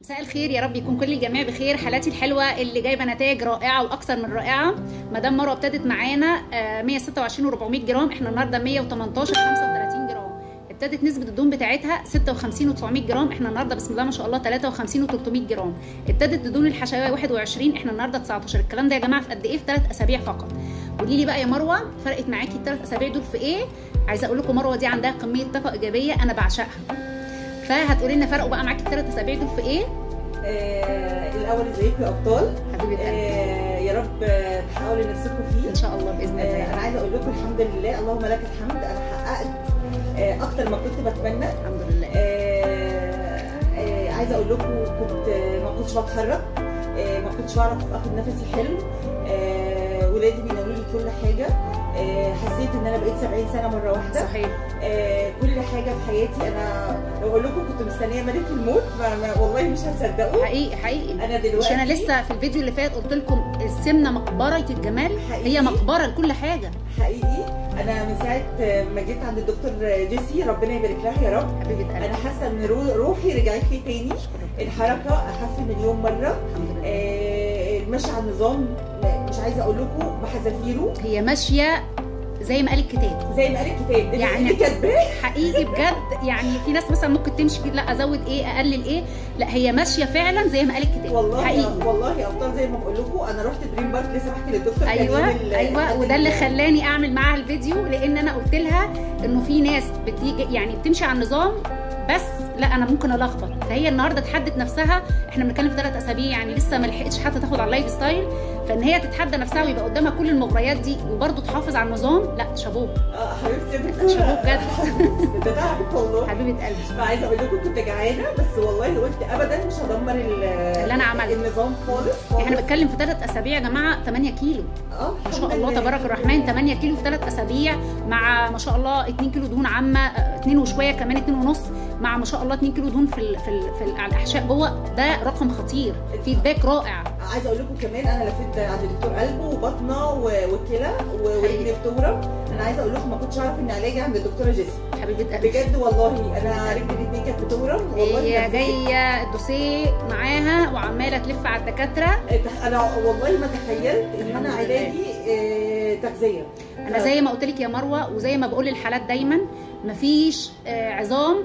مساء الخير، يا رب يكون كل الجميع بخير. حالاتي الحلوه اللي جايبه نتائج رائعه واكثر من رائعه. مدام مروه ابتدت معانا 126 و400 جرام، احنا النهارده 118 35 جرام. ابتدت نسبه الدهون بتاعتها 56 و900 جرام، احنا النهارده بسم الله ما شاء الله 53 و300 جرام. ابتدت الدهون الحشويه 21، احنا النهارده 19. الكلام ده يا جماعه في قد ايه؟ في 3 اسابيع فقط. قولي لي بقى يا مروه، فرقت معاكي ال3 اسابيع دول في ايه؟ عايزه اقول لكم مروه دي عندها كميه طاقه ايجابيه انا بعشقها. فهتقولي لنا فرقوا بقى معاكي ال3 اسابيع دول في ايه؟ الاول ازيكم يا ابطال حبيبه قلبي. يا رب تحققوا لنفسكم فيه ان شاء الله باذن الله. انا عايزه اقول لكم الحمد لله، اللهم لك الحمد، انا حققت اكتر ما كنت بتمنى الحمد لله. عايزه اقول لكم ما كنتش بتحرك، ما كنتش بعرف اخد نفسي حلو، ولادي بيناولوا لي كل حاجه، حسيت ان انا بقيت 70 سنه مره واحده. صحيح. كل حاجه في حياتي انا لو اقول لكم كنت مستنيه ملك الموت والله مش هتصدقوا. حقيقي انا دلوقتي مش انا لسه في الفيديو اللي فات قلت لكم السمنه مقبره الجمال. حقيقي. هي مقبره لكل حاجه حقيقي. انا من ساعه ما جيت عند الدكتور جيسي ربنا يبارك لها يا رب، حبيبه قلبي، انا حاسه ان روحي رجعت لي تاني، الحركه اخف مليون مره، المشي على النظام مش عايزه اقول لكم بحذافيره، هي ماشيه زي ما قال الكتاب. زي ما قال الكتاب يعني كاتباه حقيقي بجد. يعني في ناس مثلا ممكن تمشي كده، لا ازود ايه اقلل ايه، لا هي ماشيه فعلا زي ما قال الكتاب. والله حقيقي. والله يا ابطال زي ما بقول لكم انا رحت دريم بارك لسه بحكي للدكتور. ايوه وده اللي خلاني اعمل معاها الفيديو، لان انا قلت لها انه في ناس بتيجي يعني بتمشي على النظام بس لا انا ممكن الخبط. فهي النهارده تحدد نفسها، احنا بنتكلم في 3 اسابيع يعني لسه ما لحقتش حتى تاخد على اللايف ستايل، فان هي تتحدى نفسها ويبقى قدامها كل المغريات دي وبرده تحافظ على النظام، لا شابوه. حبيبتي يا دكتوره، شابوه بجد. ده تعبك والله حبيبه قلبي. فعايزه اقول لكم كنت جعانه بس والله قلت ابدا مش هدمر اللي انا عملته النظام خالص. احنا بنتكلم في 3 اسابيع يا جماعه 8 كيلو ما شاء الله تبارك الرحمن. 8 كيلو في 3 اسابيع مع ما شاء الله 2 كيلو دهون عامه، 2 وشويه كمان 2 ونص، مع ما شاء الله 2 كيلو دهون على الاحشاء جوه. ده رقم خطير، فيدباك رائع. عايزه اقول لكم كمان انا لفيت عند دكتور قلب وبطنه وكلى ورجلي بتورم. انا عايزه اقول لكم ما كنتش اعرف ان علاجي عند الدكتوره جيسي. حبيبه قلبي بجد والله انا رجلي الاثنين كانت بتورم والله. هي جايه الدوسيه معاها وعماله تلف على الدكاتره. انا والله ما تخيلت ان انا علاجي تغذيه. انا زي ما قلت لك يا مروه وزي ما بقول للحالات دايما، مفيش عظام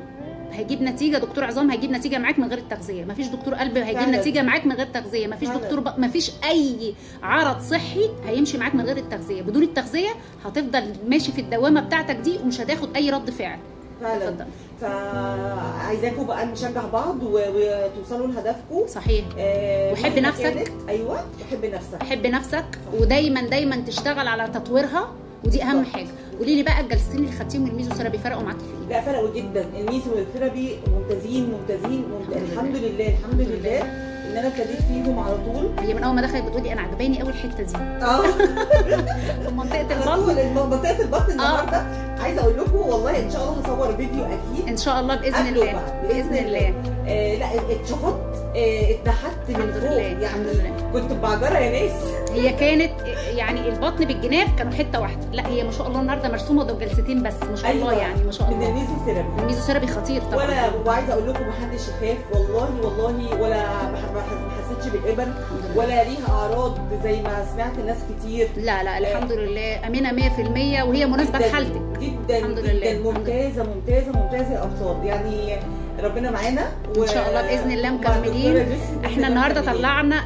هيجيب نتيجه، دكتور عظام هيجيب نتيجه معاك من غير التغذيه، مفيش دكتور قلب هيجيب نتيجه معاك من غير تغذيه، مفيش دكتور مفيش اي عرض صحي هيمشي معاك من غير التغذيه. بدون التغذيه هتفضل ماشي في الدوامه بتاعتك دي ومش هتاخد اي رد فعل. فعلا. فعايزاكم بقى نشجع بعض وتوصلوا لهدفكم. صحيح. وحب نفسك. ايوه وحب نفسك. حب نفسك ودايما تشتغل على تطويرها، ودي اهم حاجه. قولي لي بقى الجلستين اللي خدتيهم والميزو ثيرابي فرقوا معاكي في ايه؟ لا فرقوا جدا، الميزو والثيرابي ممتازين. الحمد لله ان انا ابتديت فيهم على طول. هي من اول ما دخلت بتقولي انا عجباني قوي الحته دي. في منطقه البطن النهارده. عايزه اقول لكم والله ان شاء الله هصور فيديو اكيد ان شاء الله باذن الله. باذن الله. لا اتشفطت، اتنحت من فوق يعني كنت بعجره يا ناس. هي كانت يعني البطن بالجناب كانوا حته واحده، لا هي ما شاء الله النهارده مرسومه ده جلستين بس ما شاء الله. يعني ما شاء الله. من الميزو ثيرابي. الميزو ثيرابي خطير طبعا. وعايزه اقول لكم ما حدش يخاف والله ولا ما حسيتش بالابر ولا ليها اعراض زي ما سمعت ناس كتير. لا الحمد لله امينه 100% وهي مناسبه لحالتك جدا. الحمد لله. ممتازه يا ابطال، يعني ربنا معانا ان شاء الله باذن الله مكملين. احنا النهارده طلعنا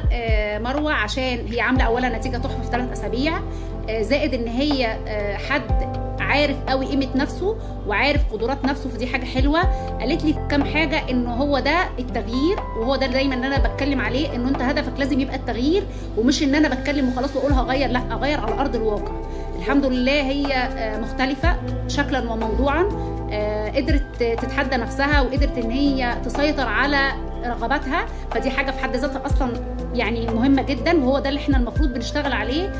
مروه عشان هي عامله اولا نتيجه تحفه في 3 اسابيع، زائد ان هي حد عارف قوي قيمه نفسه وعارف قدرات نفسه، فدي حاجه حلوه. قالت لي كام حاجه انه هو ده التغيير، وهو ده دايما ان انا بتكلم عليه، انه انت هدفك لازم يبقى التغيير، ومش ان انا بتكلم وخلاص واقول هغير، لا اغير على ارض الواقع. الحمد لله هي مختلفه شكلا وموضوعا، قدرت تتحدى نفسها وقدرت ان هي تسيطر على رغباتها، فدي حاجه في حد ذاتها اصلا يعني مهمه جدا، وهو ده اللي احنا المفروض بنشتغل عليه.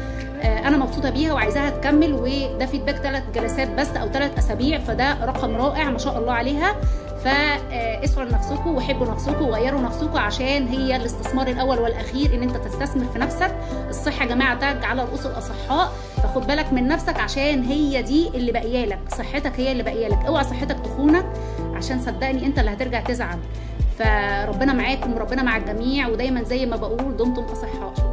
انا مبسوطه بيها وعايزاها تكمل، وده فيدباك 3 جلسات بس او 3 اسابيع، فده رقم رائع ما شاء الله عليها. فاسعوا لنفسكم وحبوا نفسكم وغيروا نفسكم، عشان هي الاستثمار الاول والاخير ان انت تستثمر في نفسك. الصحه يا جماعه تاج على رؤوس الاصحاء، فخد بالك من نفسك عشان هي دي اللي باقيه لك، صحتك هي اللي باقيه لك. اوعى صحتك تخونك عشان صدقني انت اللي هترجع تزعل. فربنا معاكم وربنا مع الجميع، ودايما زي ما بقول دمتم اصحاء.